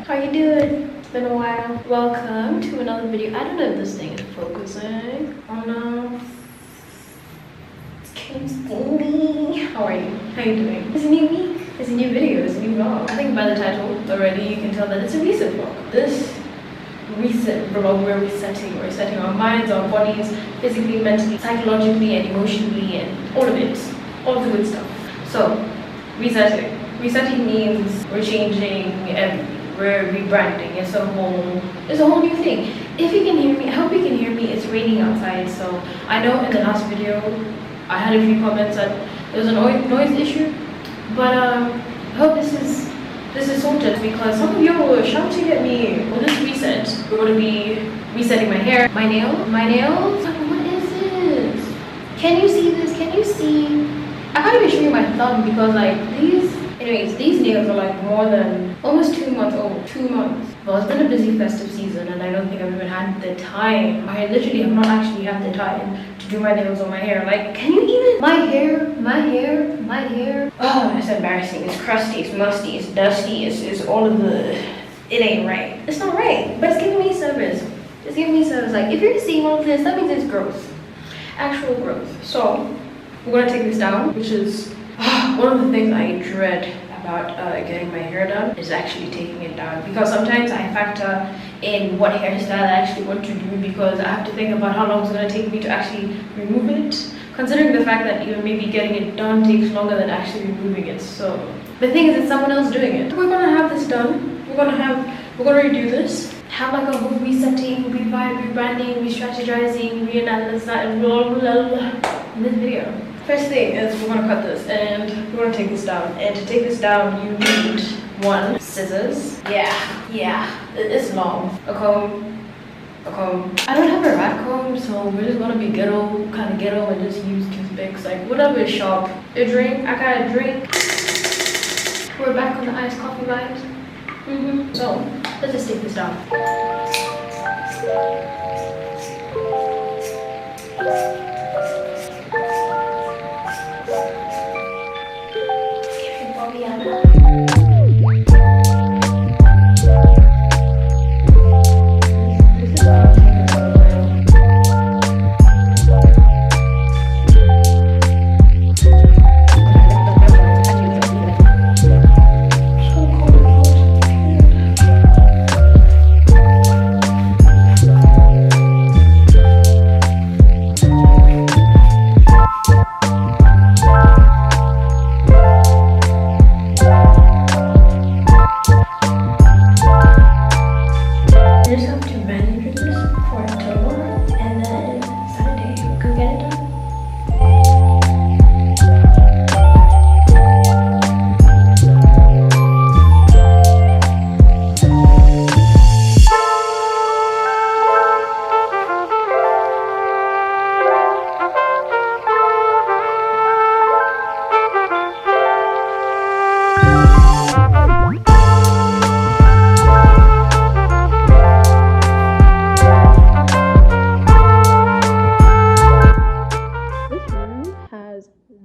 How you doing? It's been a while. Welcome to another video. I don't know if this thing is focusing. Oh no. Can you see me? How are you? How you doing? It's a new week. It's a new video. It's a new vlog. I think by the title already you can tell that it's a reset vlog. This reset vlog, we're resetting our minds, our bodies, physically, mentally, psychologically, and emotionally, and all of it. All of the good stuff. So, resetting. Resetting means we're changing everything. We're rebranding. It's a whole new thing. If you can hear me, I hope you can hear me. It's raining outside, so I know in the last video I had a few comments that there was a noise issue, but I hope this is sorted, because some of you were shouting at me. Well, this reset, we're going to be resetting my hair, my nails. What is this? Can you see this? Can you see? I can't even show you my thumb because like these nails are like more than almost 2 months old. 2 months. Well, it's been a busy festive season and I don't think I've even had the time. I literally have not actually had the time to do my nails or my hair. Like, can you even? My hair. Oh, it's embarrassing. It's crusty, it's musty, it's dusty, it's all of the, it ain't right. It's not right, but it's giving me service. It's giving me service. Like, if you're seeing all of this, that means it's growth. Actual growth. So, we're gonna take this down, which is one of the things I dread about getting my hair done is actually taking it down, because sometimes I factor in what hairstyle I actually want to do, because I have to think about how long it's going to take me to actually remove it, considering the fact that even maybe getting it done takes longer than actually removing it. So the thing is, it's someone else doing it. We're gonna have this done. We're gonna redo this, have like a whole resetting, rebranding, re-strategizing, reanalysis, blah blah blah in this video. First thing is we're gonna cut this and we're gonna take this down. And to take this down, you need one, scissors. Yeah, it's long. A comb. I don't have a rat comb, so we're just gonna be kind of ghetto, and just use toothpicks, like whatever is sharp. A drink. I got a drink. We're back on the iced coffee vibes. So let's just take this down.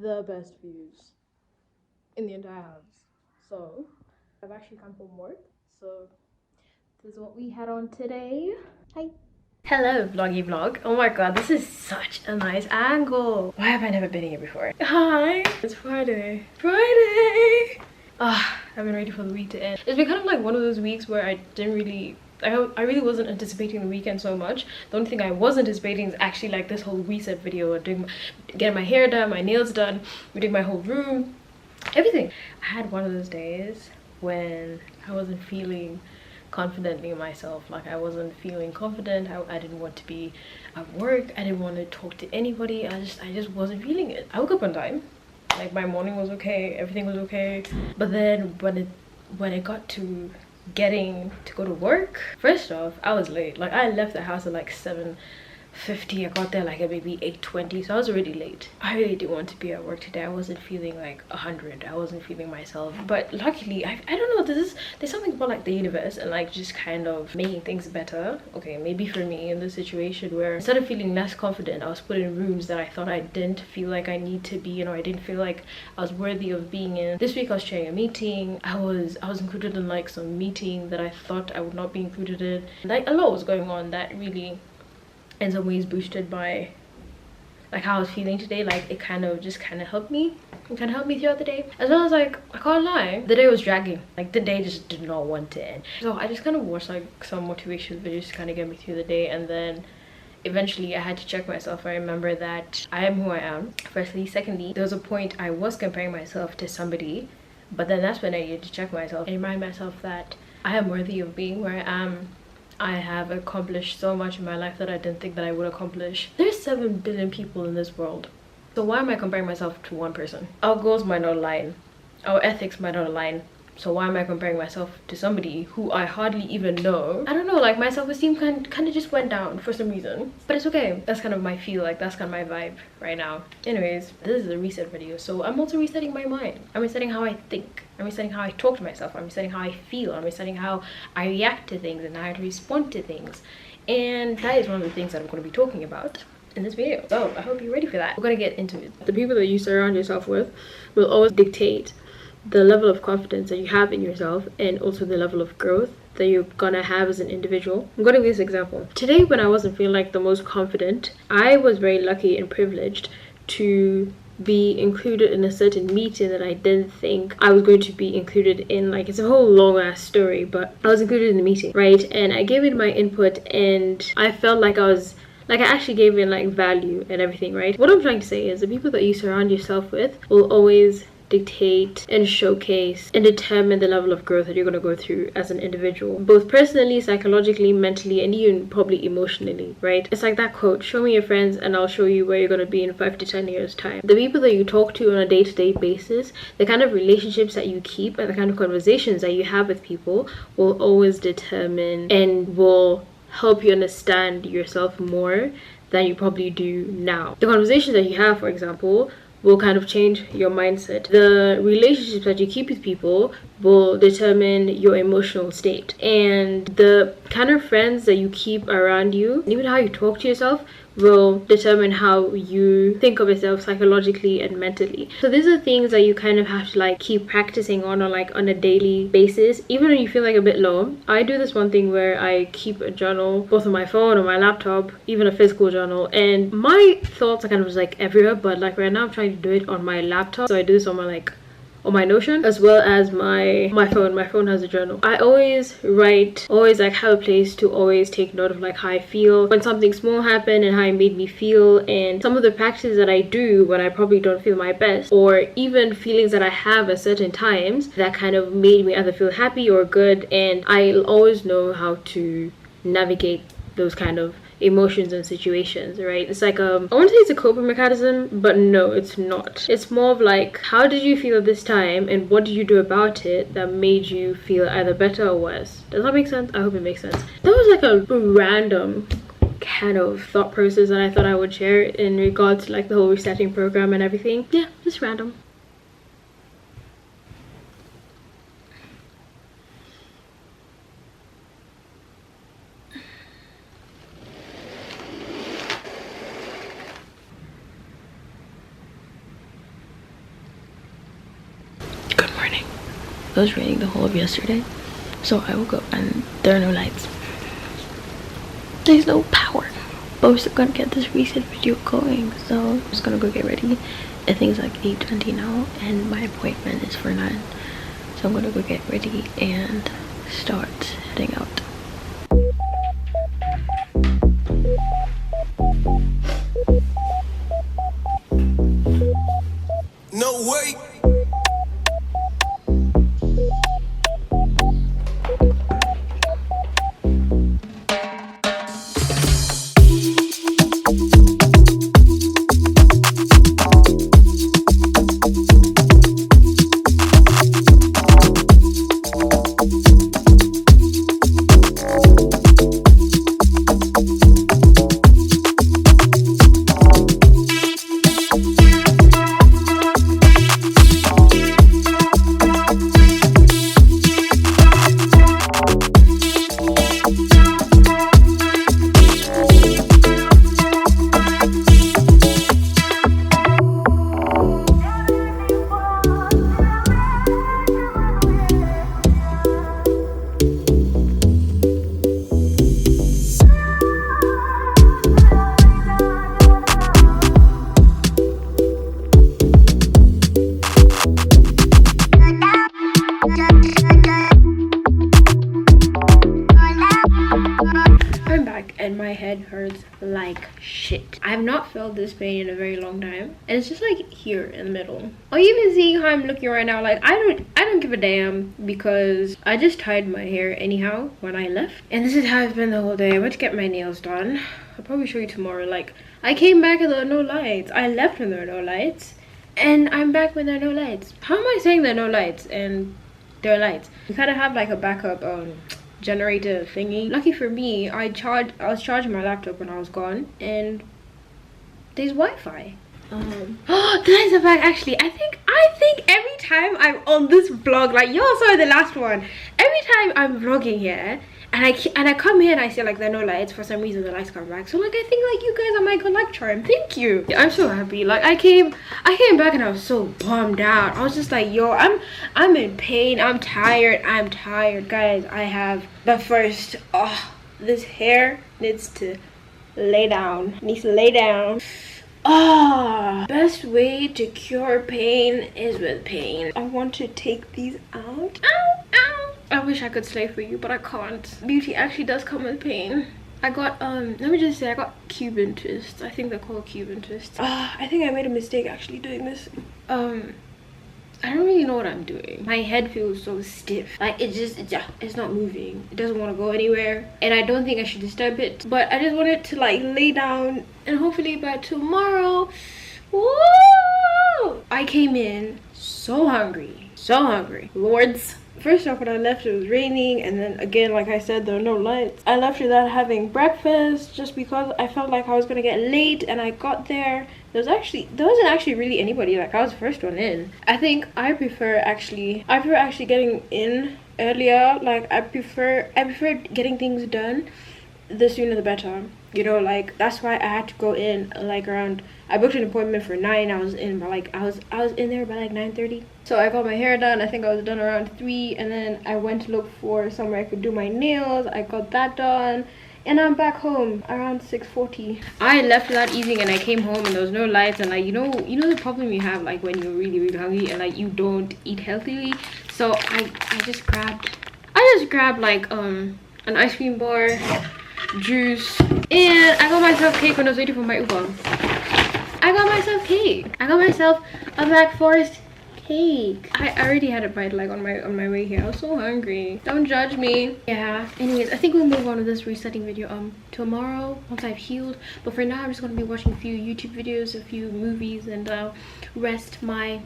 The best views in the entire house. So I've actually come from work, so this is what we had on today. Hi. Hello vloggy vlog. Oh my god, this is such a nice angle. Why have I never been here before? Hi, it's Friday. I've been ready for the week to end. It's been kind of like one of those weeks where I really wasn't anticipating the weekend so much. The only thing I was anticipating is actually like this whole reset video, getting my hair done, my nails done, doing my whole room, everything. I had one of those days when I wasn't feeling confidently in myself. Like, I wasn't feeling confident. I didn't want to be at work. I didn't want to talk to anybody. I just wasn't feeling it. I woke up on time. Like, my morning was okay, everything was okay. But then when it got to getting to go to work, first off, I was late. Like, I left the house at like 7 8:50. I got there like at maybe 8:20, so I was already late. I really didn't want to be at work today. I wasn't feeling like 100. I wasn't feeling myself, but luckily I don't know, there's something about like the universe and like just kind of making things better. Okay, maybe for me in this situation where instead of feeling less confident, I was put in rooms that I thought I didn't feel like I need to be, you know, I didn't feel like I was worthy of being in. This week I was chairing a meeting. I was included in like some meeting that I thought I would not be included in. Like a lot was going on that really in some ways boosted by like how I was feeling today. Like it kind of helped me. It kind of helped me throughout the day, as well as like, I can't lie, the day was dragging. Like the day just did not want to end. So I just kind of watched like some motivation videos to kind of get me through the day, and then eventually I had to check myself. I remember that I am who I am, firstly. Secondly, there was a point I was comparing myself to somebody, but then that's when I needed to check myself and remind myself that I am worthy of being where I am. I have accomplished so much in my life that I didn't think that I would accomplish. There's 7 billion people in this world, so why am I comparing myself to one person? Our goals might not align, our ethics might not align, so why am I comparing myself to somebody who I hardly even know? I don't know, like my self-esteem kind of just went down for some reason, but it's okay. That's kind of my feel, like that's kind of my vibe right now. Anyways, this is a reset video, so I'm also resetting my mind. I'm resetting how I think, I'm resetting how I talk to myself, I'm resetting how I feel, I'm resetting how I react to things and how I respond to things, and that is one of the things that I'm going to be talking about in this video. So I hope you're ready for that. We're gonna get into it. The people that you surround yourself with will always dictate the level of confidence that you have in yourself, and also the level of growth that you're gonna have as an individual. I'm gonna give this example. Today, when I wasn't feeling like the most confident, I was very lucky and privileged to be included in a certain meeting that I didn't think I was going to be included in. Like, it's a whole long ass story, but I was included in the meeting, right? And I gave it my input, and I felt like I actually gave it like value and everything, right? What I'm trying to say is the people that you surround yourself with will always dictate and showcase and determine the level of growth that you're going to go through as an individual, both personally, psychologically, mentally, and even probably emotionally, right? It's like that quote, show me your friends and I'll show you where you're going to be in 5 to 10 years time. The people that you talk to on a day-to-day basis, the kind of relationships that you keep, and the kind of conversations that you have with people will always determine and will help you understand yourself more than you probably do now. The conversations that you have, for example, will kind of change your mindset. The relationships that you keep with people will determine your emotional state, and the kind of friends that you keep around you, and even how you talk to yourself, will determine how you think of yourself psychologically and mentally. So these are things that you kind of have to like keep practicing on, or like on a daily basis, even when you feel like a bit low. I do this one thing where I keep a journal, both on my phone or my laptop, even a physical journal, and my thoughts are kind of just like everywhere, but like right now I'm trying to do it on my laptop. So I do this on my Notion, as well as my phone. My phone has a journal. I always write, always like have a place to always take note of like how I feel when something small happened and how it made me feel, and some of the practices that I do when I probably don't feel my best, or even feelings that I have at certain times that kind of made me either feel happy or good, and I'll always know how to navigate those kind of emotions and situations, right? It's like I want to say it's a coping mechanism, but no, it's not. It's more of like, how did you feel at this time and what did you do about it that made you feel either better or worse? Does that make sense? I hope it makes sense. That was like a random kind of thought process that I thought I would share in regards to like the whole resetting program and everything. Yeah, just random. It was raining the whole of yesterday, so I woke up and there are no lights. There's no power, but we're still gonna get this reset video going, so I'm just gonna go get ready. I think it's like 8:20 now and my appointment is for 9, so I'm gonna go get ready and start heading out. No way. hurts like shit. I have not felt this pain in a very long time, and it's just like here in the middle. Are you even seeing how I'm looking right now? Like I don't give a damn, because I just tied my hair anyhow when I left, and this is how it's been the whole day. I went to get my nails done. I'll probably show you tomorrow. Like I came back and there were no lights. I left when there were no lights, and I'm back when there are no lights. How am I saying there are no lights and there are lights? You kind of have like a backup generator thingy. Lucky for me, I was charging my laptop when I was gone, and there's Wi-Fi. Oh, that is a fact. Actually, I think every time I'm on this vlog, like y'all saw the last one, every time I'm vlogging here and I come here and I see like there are no lights, for some reason the lights come back. So like I think like you guys are my good luck charm. Thank you. Yeah, I'm so happy. Like I came back and I was so bummed out. I was just like, yo, I'm in pain. I'm tired guys. I have, but first, this hair needs to lay down. Best way to cure pain is with pain. I want to take these out. Ow, ow. I wish I could slay for you, but I can't. Beauty actually does come with pain. I got let me just say, I got Cuban twists. I think they're called Cuban twists. I think I made a mistake actually doing this. I don't really know what I'm doing. My head feels so stiff. Like it's not moving. It doesn't want to go anywhere, and I don't think I should disturb it, but I just want it to like lay down, and hopefully by tomorrow. Woo! I came in so hungry, lords. First off, when I left, it was raining, and then again, like I said, there were no lights. I left without having breakfast just because I felt like I was gonna get late, and I got there. There wasn't actually really anybody. Like I was the first one in. I think I prefer actually getting in earlier. Like I prefer getting things done the sooner the better. You know, like that's why I had to go in like around, I booked an appointment for 9. I was in by like I was in there by like 9:30. So I got my hair done. I think I was done around 3, and then I went to look for somewhere I could do my nails. I got that done, and I'm back home around 6:40. I left without eating, and I came home and there was no lights, and like you know the problem you have like when you're really hungry and like you don't eat healthily. So I just grabbed like an ice cream bar, juice, and I got myself cake when I was waiting for my Uber. I got myself a Black Forest cake. I already had a bite like on my way here. I was so hungry. Don't judge me. Yeah, anyways, I think we'll move on to this resetting video tomorrow once I've healed, but for now I'm just going to be watching a few YouTube videos, a few movies, and rest my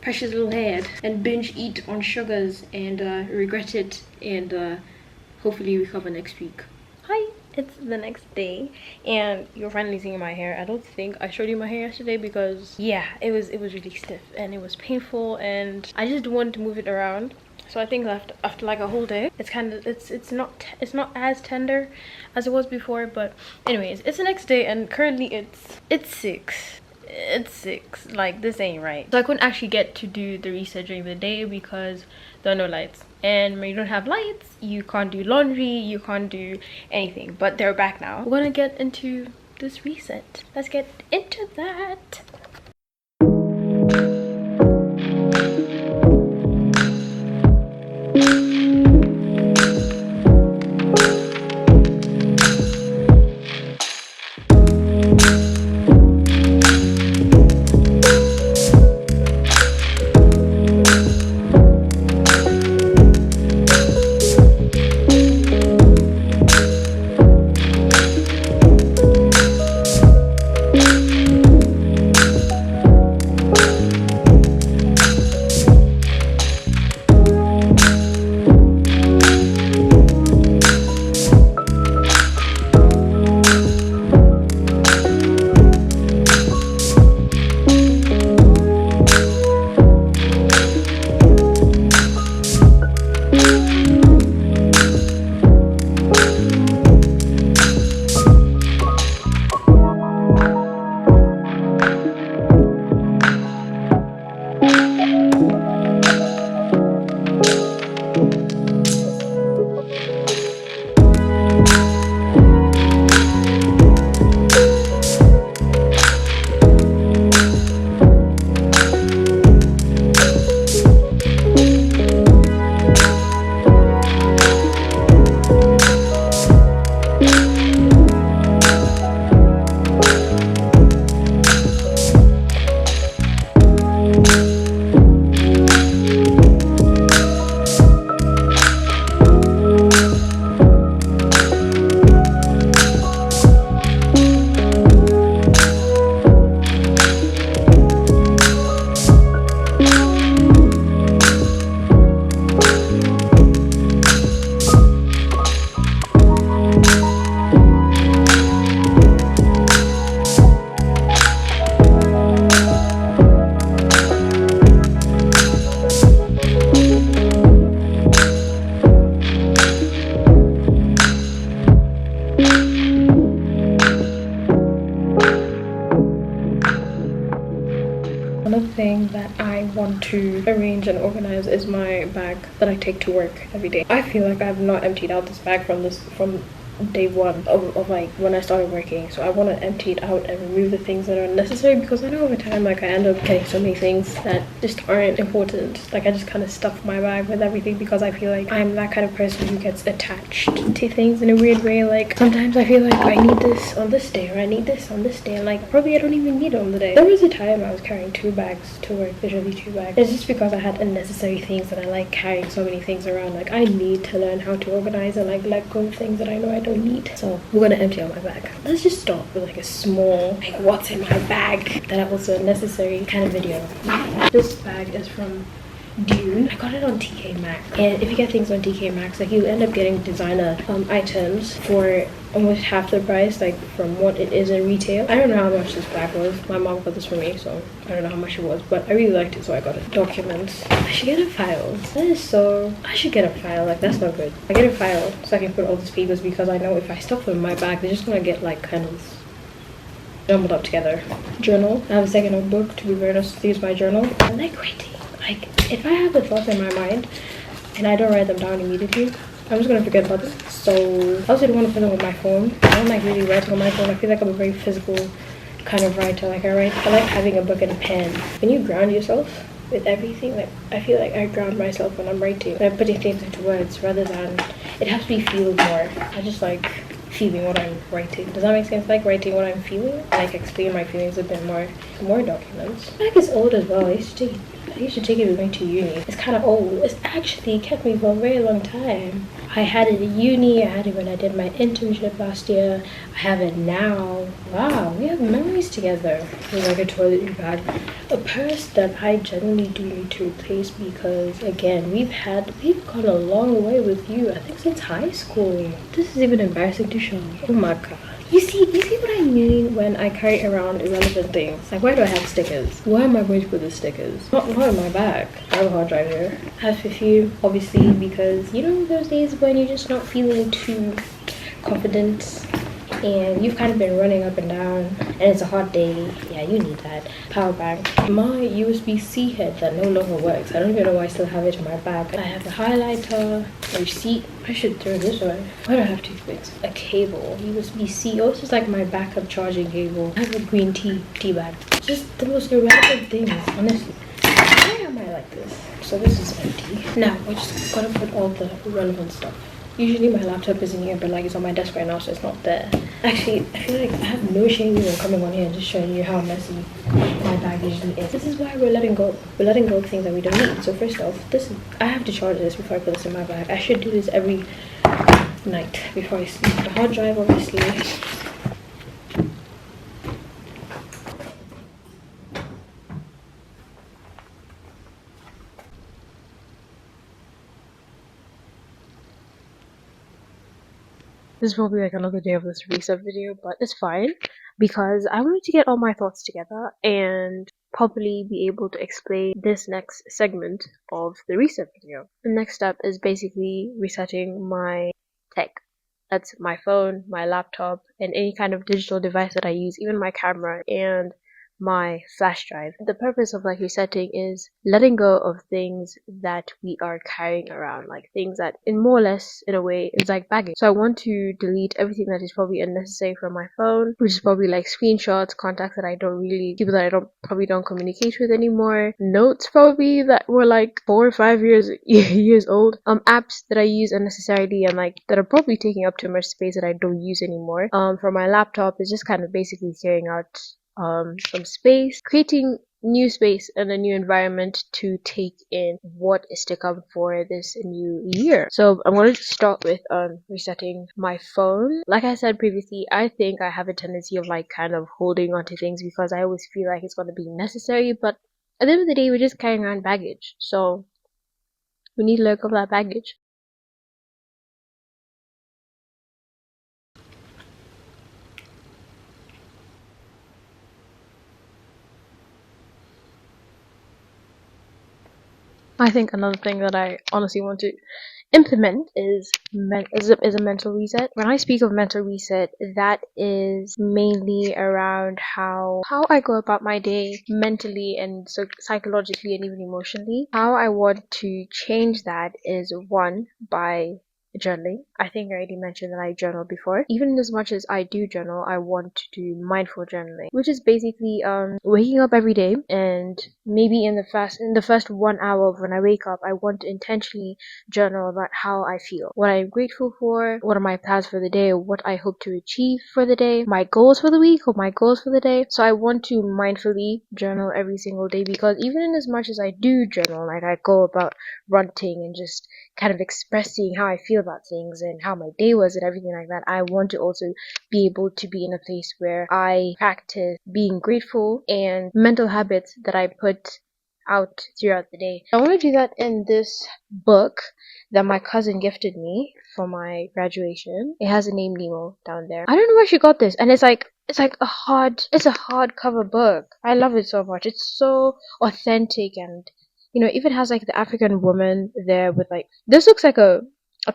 precious little head and binge eat on sugars and regret it, and hopefully recover next week. Hi, it's the next day and you're finally seeing my hair. I don't think I showed you my hair yesterday because yeah, it was really stiff and it was painful, and I just wanted to move it around. So I think after like a whole day, it's kind of it's not as tender as it was before. But anyways, it's the next day and currently it's 6. Like this ain't right. So I couldn't actually get to do the reset during the day because there are no lights, and when you don't have lights you can't do laundry, you can't do anything. But they're back now. We're gonna get into this reset. Let's get into that. want to arrange and organize is my bag that I take to work every day. I feel like I've not emptied out this bag from day one of like when I started working. So I want to empty it out and remove the things that are unnecessary, because I know over time like I end up getting so many things that just aren't important. Like I just kind of stuff my bag with everything because I feel like I'm that kind of person who gets attached to things in a weird way. Like sometimes I feel like I need this on this day, or I need this on this day, and like probably I don't even need it on the day. There was a time I was carrying 2 bags to work, literally 2 bags. It's just because I had unnecessary things that I like carrying so many things around. Like I need to learn how to organize and like let go of things that I know I don't need. So we're gonna empty out my bag. Let's just start with like a small like what's in my bag that are also necessary kind of video. This bag is from Dune. I got it on TK Maxx, and if you get things on TK Maxx, like you end up getting designer items for almost half the price, like from what it is in retail. I don't know how much this bag was. My mom got this for me, so I don't know how much it was, but I really liked it, so I got it. Documents. I should get a file. I should get a file. Like that's not good. I get a file so I can put all these papers, because I know if I stuff them in my bag, they're just gonna get like kind of jumbled up together. Journal. I have a second notebook to be very honest. Use my journal. I like writing. Like if I have the thoughts in my mind and I don't write them down immediately, I'm just gonna forget about them. So I also don't want to put them on my phone. I don't like really writing on my phone. I feel like I'm a very physical kind of writer. Like I like having a book and a pen. When you ground yourself with everything, like I feel like I ground myself when I'm writing, when I'm putting things into words, rather than it helps me feel more. I just like feeling what I'm writing. Does that make sense? Like writing what I'm feeling, like explain my feelings a bit more. More documents. Bag is old as well. I used to take it with me to uni. It's kind of old. It's actually kept me for a very long time. I had it in uni. I had it when I did my internship last year. I have it now. Wow, we have memories together. It's like a toiletry bag. A purse that I genuinely do need to replace, because again, we've gone a long way with you. I think since high school. This is even embarrassing to show. Oh my god. You see what I mean when I carry around irrelevant things? Like, why do I have stickers? Where am I going to put the stickers? Not in my bag. I have a hard drive here. I have perfume, obviously, because you know those days when you're just not feeling too confident and you've kind of been running up and down and it's a hot day. Yeah, you need that. Power bank. My USB-C head that no longer works. I don't even know why I still have it in my bag. I have a highlighter, a receipt. I should throw this away. Why do I have toothpicks? A cable, USB-C. Oh, this is like my backup charging cable. I have a green tea bag. Just the most irrelevant things, honestly. Why am I like this? So this is empty. Now I just gotta put all the relevant stuff. Usually my laptop is in here, but like it's on my desk right now, so it's not there. Actually, I feel like I have no shame in coming on here and just showing you how messy my bag usually is. This is why we're letting go. We're letting go of things that we don't need. So first off, I have to charge this before I put this in my bag. I should do this every night before I sleep. The hard drive, obviously. This is probably like another day of this reset video, but it's fine because I wanted to get all my thoughts together and probably be able to explain this next segment of the reset video. The next step is basically resetting my tech. That's my phone, my laptop, and any kind of digital device that I use, even my camera and my flash drive. The purpose of like resetting is letting go of things that we are carrying around, like things that in more or less in a way is like baggage. So I want to delete everything that is probably unnecessary from my phone, which is probably like screenshots, contacts that I don't really, people that I probably don't communicate with anymore, notes probably that were like 4 or 5 years old, apps that I use unnecessarily and like that are probably taking up too much space that I don't use anymore. For my laptop, it's just kind of basically clearing out some space, creating new space and a new environment to take in what is to come for this new year. So I'm going to start with resetting my phone. Like I said previously, I think I have a tendency of like kind of holding on to things because I always feel like it's going to be necessary, but at the end of the day, we're just carrying around baggage, so we need to let go of that baggage. I think another thing that I honestly want to implement is a mental reset. When I speak of mental reset, that is mainly around how I go about my day mentally and so psychologically and even emotionally. How I want to change that is one by journaling. I think I already mentioned that I journal before. Even as much as I do journal, I want to do mindful journaling, which is basically waking up every day, and maybe in the first 1 hour of when I wake up, I want to intentionally journal about how I feel, what I'm grateful for, what are my plans for the day, what I hope to achieve for the day, my goals for the week or my goals for the day. So I want to mindfully journal every single day, because even in as much as I do journal, like I go about ranting and just kind of expressing how I feel about things and how my day was and everything like that, I want to also be able to be in a place where I practice being grateful and mental habits that I put out throughout the day. I want to do that in this book that my cousin gifted me for my graduation. It has the name Nimo down there. I don't know where she got this, and it's like it's a hardcover book. I love it so much. It's so authentic, and even has like the African woman there with like, this looks like a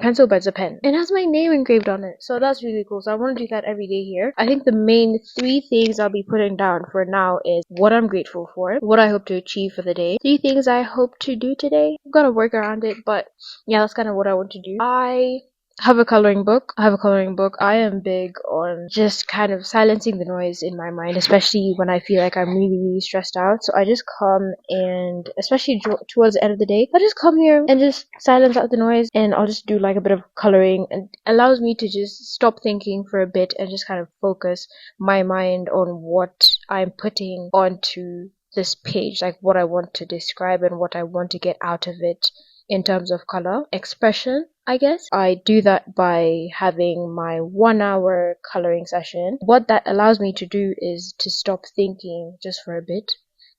pencil, but it's a pen. It has my name engraved on it, so that's really cool. So I want to do that every day here. I think the main three things I'll be putting down for now is what I'm grateful for, what I hope to achieve for the day, three things I hope to do today. I'm gonna work around it, but yeah, that's kind of what I want to do. I have a coloring book. I am big on just kind of silencing the noise in my mind, especially when I feel like I'm really, really stressed out. So I just come, and especially towards the end of the day, I just come here and just silence out the noise, and I'll just do like a bit of coloring, and it allows me to just stop thinking for a bit and just kind of focus my mind on what I'm putting onto this page, like what I want to describe and what I want to get out of it in terms of color expression, I guess. I do that by having my 1 hour coloring session. What that allows me to do is to stop thinking just for a bit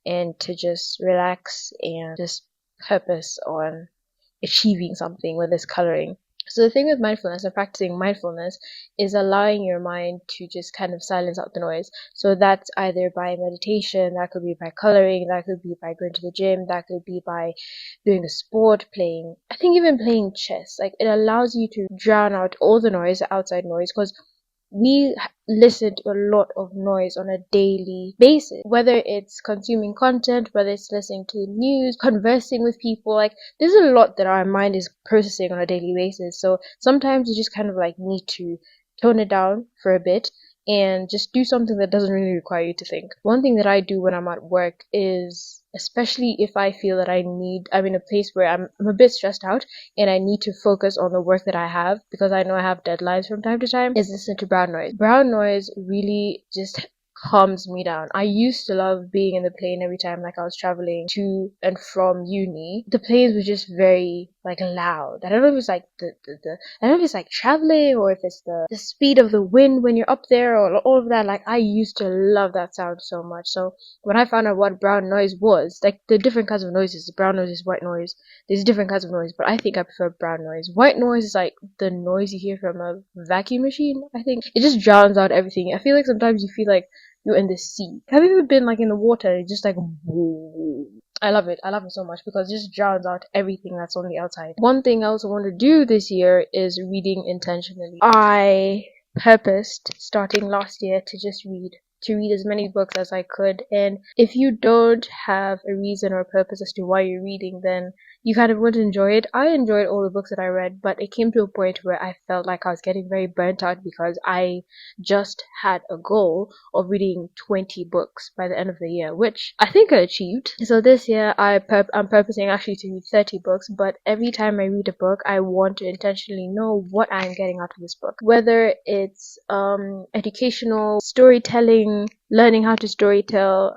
and to just relax and just purpose on achieving something with this coloring. So the thing with mindfulness and practicing mindfulness is allowing your mind to just kind of silence out the noise. So that's either by meditation, that could be by coloring, that could be by going to the gym, that could be by doing a sport, playing, I think even playing chess. Like, it allows you to drown out all the noise, the outside noise, because we listen to a lot of noise on a daily basis, whether it's consuming content, whether it's listening to news, conversing with people. Like, there's a lot that our mind is processing on a daily basis. So sometimes you just kind of like need to tone it down for a bit and just do something that doesn't really require you to think. One thing that I do when I'm at work is, especially if I feel that I'm in a place where I'm a bit stressed out and I need to focus on the work that I have, because I know I have deadlines from time to time, is listen to brown noise. Brown noise really just calms me down. I used to love being in the plane every time like I was traveling to and from uni. The planes were just very like loud. I don't know if it's like the I don't know if it's like traveling or if it's the speed of the wind when you're up there or all of that. Like, I used to love that sound so much. So when I found out what brown noise was, like the different kinds of noises, brown noise is white noise, there's different kinds of noise, but I think I prefer brown noise. White noise is like the noise you hear from a vacuum machine. I think it just drowns out everything. I feel like sometimes you feel like you're in the sea. Have you ever been like in the water? It's just like whoa. I love it. I love it so much because it just drowns out everything that's on the outside. One thing I also want to do this year is reading intentionally. I purposed starting last year to read as many books as I could. And if you don't have a reason or a purpose as to why you're reading, then you kind of wouldn't enjoy it. I enjoyed all the books that I read, but it came to a point where I felt like I was getting very burnt out because I just had a goal of reading 20 books by the end of the year, which I think I achieved. So this year I'm purposing actually to read 30 books, but every time I read a book, I want to intentionally know what I'm getting out of this book. Whether it's educational, storytelling, learning how to storytell,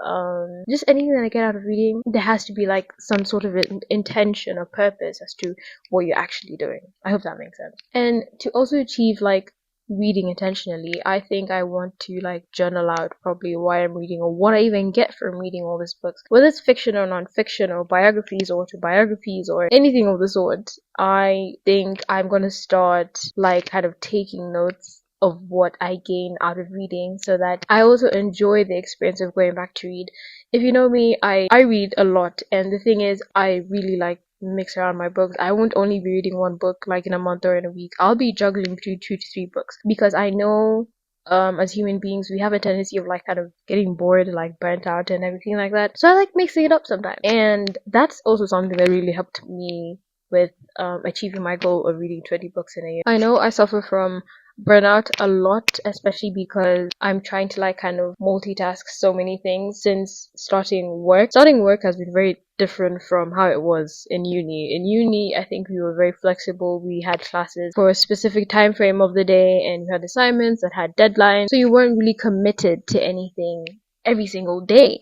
just anything that I get out of reading, there has to be like some sort of intention or purpose as to what you're actually doing. I hope that makes sense. And to also achieve like reading intentionally, I think I want to like journal out probably why I'm reading or what I even get from reading all these books, whether it's fiction or non-fiction or biographies or autobiographies or anything of the sort. I think I'm gonna start like kind of taking notes of what I gain out of reading so that I also enjoy the experience of going back to read. If you know me, I read a lot, and the thing is, I really like mix around my books. I won't only be reading one book like in a month or in a week. I'll be juggling between 2 to 3 books because I know as human beings we have a tendency of like kind of getting bored, like burnt out and everything like that. So I like mixing it up sometimes. And that's also something that really helped me with achieving my goal of reading 20 books in a year. I know I suffer from burnout a lot, especially because I'm trying to like kind of multitask so many things since starting work. Starting work has been very different from how it was in uni. In uni, I think we were very flexible. We had classes for a specific time frame of the day and you had assignments that had deadlines. So you weren't really committed to anything every single day.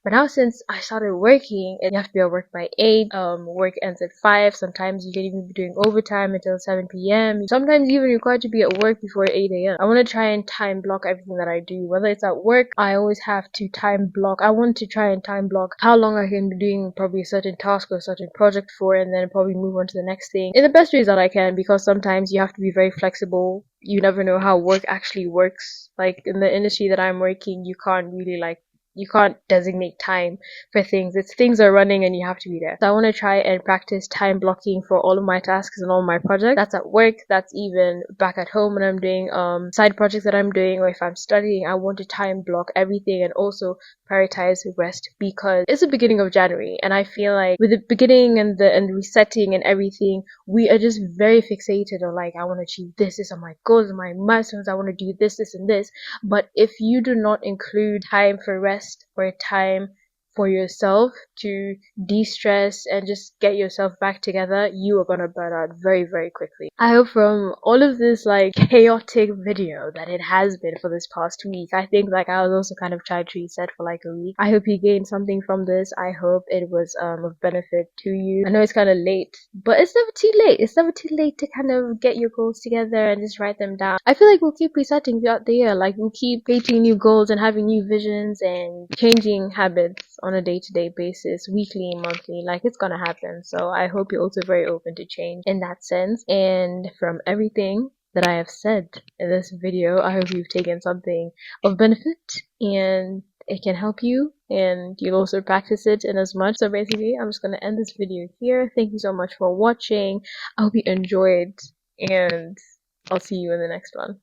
But now since I started working, you have to be at work by 8, work ends at 5, sometimes you can even be doing overtime until 7 p.m. Sometimes you're even required to be at work before 8 a.m. I want to try and time block everything that I do. Whether it's at work, I always have to time block. I want to try and time block how long I can be doing probably a certain task or a certain project for, and then probably move on to the next thing in the best ways that I can, because sometimes you have to be very flexible. You never know how work actually works. Like in the industry that I'm working, you can't designate time for things. It's things are running and you have to be there. So I want to try and practice time blocking for all of my tasks and all my projects. That's at work, that's even back at home when I'm doing side projects that I'm doing, or if I'm studying. I want to time block everything and also prioritize rest, because it's the beginning of January and I feel like with the beginning and the resetting and everything, we are just very fixated on like, I want to achieve this, these are my goals, my milestones, I want to do this, this and this. But if you do not include time for rest or time for yourself to de-stress and just get yourself back together, you are gonna burn out very, very quickly. I hope from all of this like chaotic video that it has been for this past week, I think like I was also kind of trying to reset for like a week. I hope you gained something from this. I hope it was of benefit to you. I know it's kind of late, but it's never too late. It's never too late to kind of get your goals together and just write them down. I feel like we'll keep resetting throughout the year. Like we'll keep creating new goals and having new visions and changing habits on a day-to-day basis, weekly, monthly. Like it's gonna happen. So I hope you're also very open to change in that sense. And from everything that I have said in this video, I hope you've taken something of benefit and it can help you and you'll also practice it in as much. So basically, I'm just gonna end this video here. Thank you so much for watching. I hope you enjoyed and I'll see you in the next one.